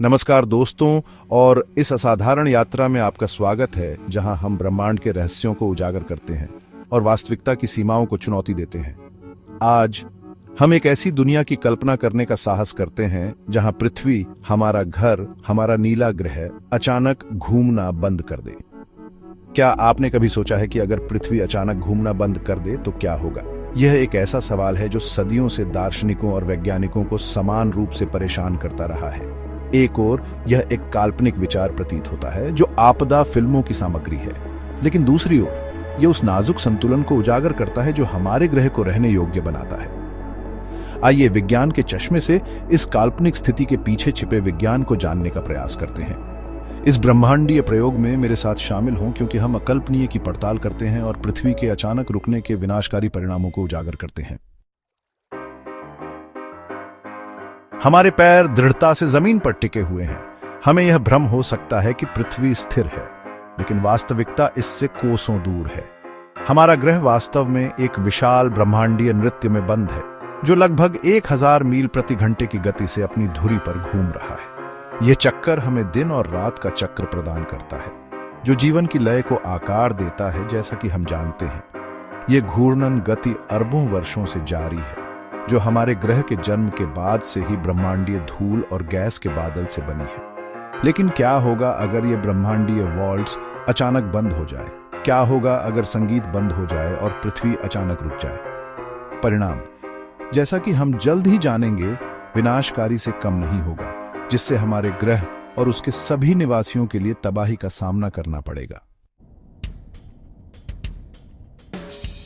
नमस्कार दोस्तों, और इस असाधारण यात्रा में आपका स्वागत है जहां हम ब्रह्मांड के रहस्यों को उजागर करते हैं और वास्तविकता की सीमाओं को चुनौती देते हैं। आज हम एक ऐसी दुनिया की कल्पना करने का साहस करते हैं जहां पृथ्वी, हमारा घर, हमारा नीला ग्रह अचानक घूमना बंद कर दे। क्या आपने कभी सोचा है कि अगर पृथ्वी अचानक घूमना बंद कर दे तो क्या होगा? यह एक ऐसा सवाल है जो सदियों से दार्शनिकों और वैज्ञानिकों को समान रूप से परेशान करता रहा है। एक ओर यह एक काल्पनिक विचार प्रतीत होता है जो आपदा फिल्मों की सामग्री है, लेकिन दूसरी ओर यह उस नाजुक संतुलन को उजागर करता है जो हमारे ग्रह को रहने योग्य बनाता है। आइए विज्ञान के चश्मे से इस काल्पनिक स्थिति के पीछे छिपे विज्ञान को जानने का प्रयास करते हैं। इस ब्रह्मांडीय प्रयोग में मेरे साथ शामिल हों, क्योंकि हम अकल्पनीय की पड़ताल करते हैं और पृथ्वी के अचानक रुकने के विनाशकारी परिणामों को उजागर करते हैं। हमारे पैर दृढ़ता से जमीन पर टिके हुए हैं। हमें यह भ्रम हो सकता है कि पृथ्वी स्थिर है, लेकिन वास्तविकता इससे कोसों दूर है। हमारा ग्रह वास्तव में एक विशाल ब्रह्मांडीय नृत्य में बंद है, जो लगभग 1000 मील प्रति घंटे की गति से अपनी धुरी पर घूम रहा है। यह चक्कर हमें दिन और रात का चक्र प्रदान करता है, जो जीवन की लय को आकार देता है। जैसा कि हम जानते हैं, यह घूर्णन गति अरबों वर्षों से जारी है, जो हमारे ग्रह के जन्म के बाद से ही ब्रह्मांडीय धूल और गैस के बादल से बनी है। लेकिन क्या होगा अगर ये ब्रह्मांडीय वॉल्ट्स अचानक बंद हो जाए? क्या होगा अगर संगीत बंद हो जाए और पृथ्वी अचानक रुक जाए? परिणाम, जैसा कि हम जल्द ही जानेंगे, विनाशकारी से कम नहीं होगा, जिससे हमारे ग्रह और उसके सभी निवासियों के लिए तबाही का सामना करना पड़ेगा।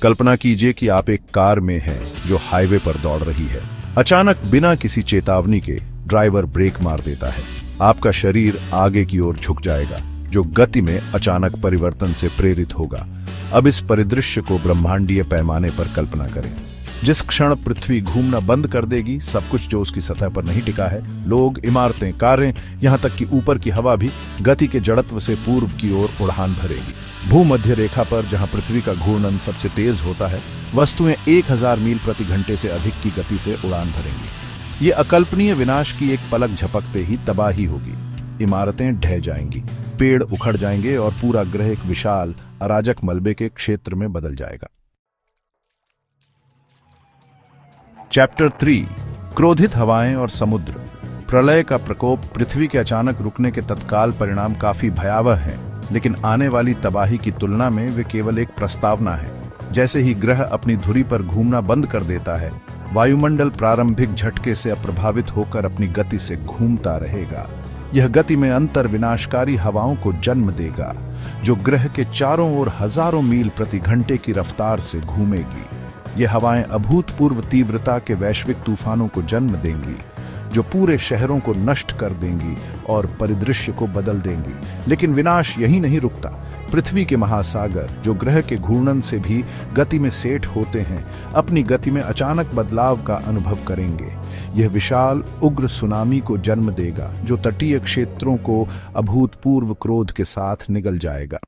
कल्पना कीजिए कि आप एक कार में हैं जो हाईवे पर दौड़ रही है। अचानक बिना किसी चेतावनी के ड्राइवर ब्रेक मार देता है। आपका शरीर आगे की ओर झुक जाएगा, जो गति में अचानक परिवर्तन से प्रेरित होगा। अब इस परिदृश्य को ब्रह्मांडीय पैमाने पर कल्पना करें। जिस क्षण पृथ्वी घूमना बंद कर देगी, सब कुछ जो उसकी सतह पर नहीं टिका है, लोग, इमारतें, कारें, यहां तक कि ऊपर की हवा भी गति के जड़त्व से पूर्व की ओर उड़ान भरेगी। भूमध्य रेखा पर, जहां पृथ्वी का घूर्णन सबसे तेज होता है, वस्तुएं 1000 मील प्रति घंटे से अधिक की गति से उड़ान भरेंगी। ये अकल्पनीय विनाश की एक पलक झपकते ही तबाही होगी। इमारतें ढह जाएंगी, पेड़ उखड़ जाएंगे और पूरा ग्रह एक विशाल अराजक मलबे के क्षेत्र में बदल जाएगा। चैप्टर 3, क्रोधित हवाएं और समुद्र। प्रलय का प्रकोप। पृथ्वी के अचानक रुकने के तत्काल परिणाम काफी भयावह हैं, लेकिन आने वाली तबाही की तुलना में वे केवल एक प्रस्तावना है। जैसे ही ग्रह अपनी धुरी पर घूमना बंद कर देता है, वायुमंडल प्रारंभिक झटके से अप्रभावित होकर अपनी गति से घूमता रहेगा। यह गति में अंतर विनाशकारी हवाओं को जन्म देगा, जो ग्रह के चारों ओर हजारों मील प्रति घंटे की रफ्तार से घूमेगी। ये हवाएं अभूतपूर्व तीव्रता के वैश्विक तूफानों को जन्म देंगी, जो पूरे शहरों को नष्ट कर देंगी और परिदृश्य को बदल देंगी। लेकिन विनाश यही नहीं रुकता। पृथ्वी के महासागर, जो ग्रह के घूर्णन से भी गति में सेठ होते हैं, अपनी गति में अचानक बदलाव का अनुभव करेंगे। यह विशाल उग्र सुनामी को जन्म देगा, जो तटीय क्षेत्रों को अभूतपूर्व क्रोध के साथ निगल जाएगा।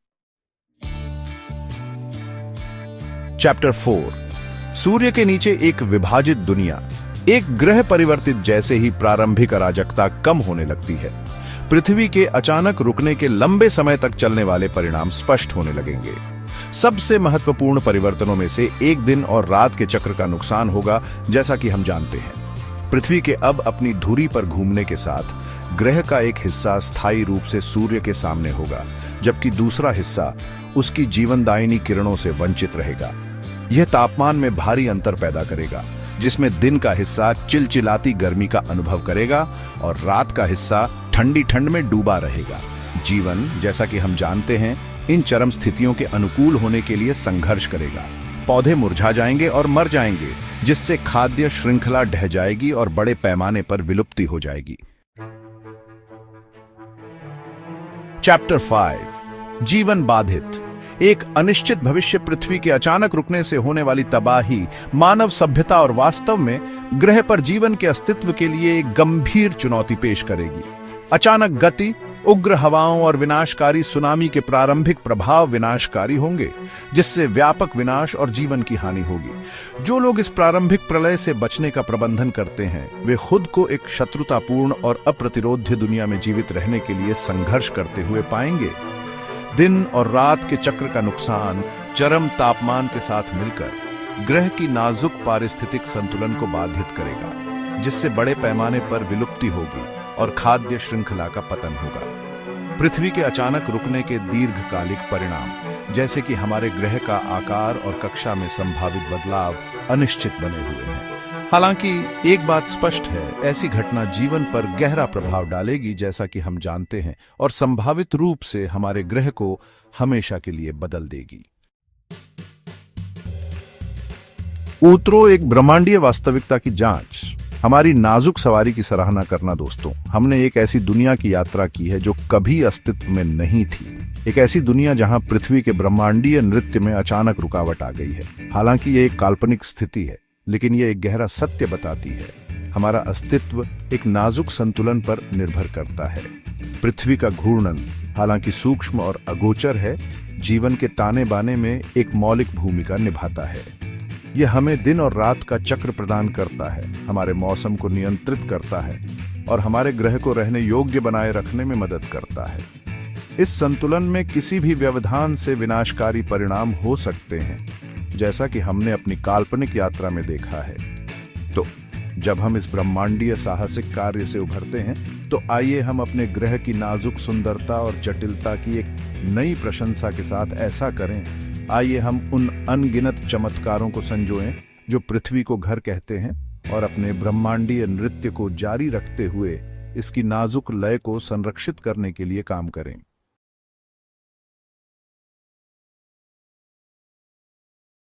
चैप्टर 4, सूर्य के नीचे एक विभाजित दुनिया। एक ग्रह परिवर्तित जैसे ही प्रारंभिक अराजकता कम होने लगती है, पृथ्वी के अचानक रुकने के लंबे समय तक चलने वाले परिणाम स्पष्ट होने लगेंगे। सबसे महत्वपूर्ण परिवर्तनों में से एक दिन और रात के चक्र का नुकसान होगा। जैसा कि हम जानते हैं, पृथ्वी के अब अपनी धुरी पर घूमने के साथ ग्रह का एक हिस्सा स्थायी रूप से सूर्य के सामने होगा, जबकि दूसरा हिस्सा उसकी जीवनदायिनी किरणों से वंचित रहेगा। यह तापमान में भारी अंतर पैदा करेगा, जिसमें दिन का हिस्सा चिलचिलाती गर्मी का अनुभव करेगा और रात का हिस्सा ठंडी ठंड में डूबा रहेगा। जीवन, जैसा कि हम जानते हैं, इन चरम स्थितियों के अनुकूल होने के लिए संघर्ष करेगा। पौधे मुरझा जाएंगे और मर जाएंगे, जिससे खाद्य श्रृंखला ढह जाएगी और बड़े पैमाने पर विलुप्ति हो जाएगी। चैप्टर 5, जीवन बाधित। एक अनिश्चित भविष्य। पृथ्वी के अचानक रुकने से होने वाली तबाही मानव सभ्यता और वास्तव में ग्रह पर जीवन के अस्तित्व के लिए एक गंभीर चुनौती पेश करेगी। अचानक गति उग्र हवाओं और विनाशकारी सुनामी के प्रारंभिक प्रभाव विनाशकारी होंगे, जिससे व्यापक विनाश और जीवन की हानि होगी। जो लोग इस प्रारंभिक प्रलय से बचने का प्रबंधन करते हैं, वे खुद को एक शत्रुतापूर्ण और अप्रतिरोध्य दुनिया में जीवित रहने के लिए संघर्ष करते हुए पाएंगे। दिन और रात के चक्र का नुकसान चरम तापमान के साथ मिलकर ग्रह की नाजुक पारिस्थितिक संतुलन को बाधित करेगा, जिससे बड़े पैमाने पर विलुप्ति होगी और खाद्य श्रृंखला का पतन होगा। पृथ्वी के अचानक रुकने के दीर्घकालिक परिणाम, जैसे कि हमारे ग्रह का आकार और कक्षा में संभावित बदलाव, अनिश्चित बने हुए हैं। हालांकि एक बात स्पष्ट है, ऐसी घटना जीवन पर गहरा प्रभाव डालेगी, जैसा कि हम जानते हैं, और संभावित रूप से हमारे ग्रह को हमेशा के लिए बदल देगी। उत्तरो एक ब्रह्मांडीय वास्तविकता की जांच। हमारी नाजुक सवारी की सराहना करना दोस्तों। हमने एक ऐसी दुनिया की यात्रा की है जो कभी अस्तित्व में नहीं थी। एक ऐसी दुनिया जहां पृथ्वी के ब्रह्मांडीय नृत्य में अचानक रुकावट आ गई है। हालांकि यह एक काल्पनिक स्थिति है, लेकिन यह एक गहरा सत्य बताती है। हमारा अस्तित्व एक नाजुक संतुलन पर निर्भर करता है। पृथ्वी का घूर्णन, हालांकि सूक्ष्म और अगोचर है, जीवन के ताने बाने में एक मौलिक भूमिका निभाता है। यह हमें दिन और रात का चक्र प्रदान करता है, हमारे मौसम को नियंत्रित करता है और हमारे ग्रह को रहने योग्य बनाए रखने में मदद करता है। इस संतुलन में किसी भी व्यवधान से विनाशकारी परिणाम हो सकते हैं, जैसा कि हमने अपनी काल्पनिक यात्रा में देखा है। तो जब हम इस ब्रह्मांडीय साहसिक कार्य से उभरते हैं, तो आइए हम अपने ग्रह की नाजुक सुंदरता और जटिलता की एक नई प्रशंसा के साथ ऐसा करें। आइए हम उन अनगिनत चमत्कारों को संजोएं जो पृथ्वी को घर कहते हैं, और अपने ब्रह्मांडीय नृत्य को जारी रखते हुए इसकी नाजुक लय को संरक्षित करने के लिए काम करें।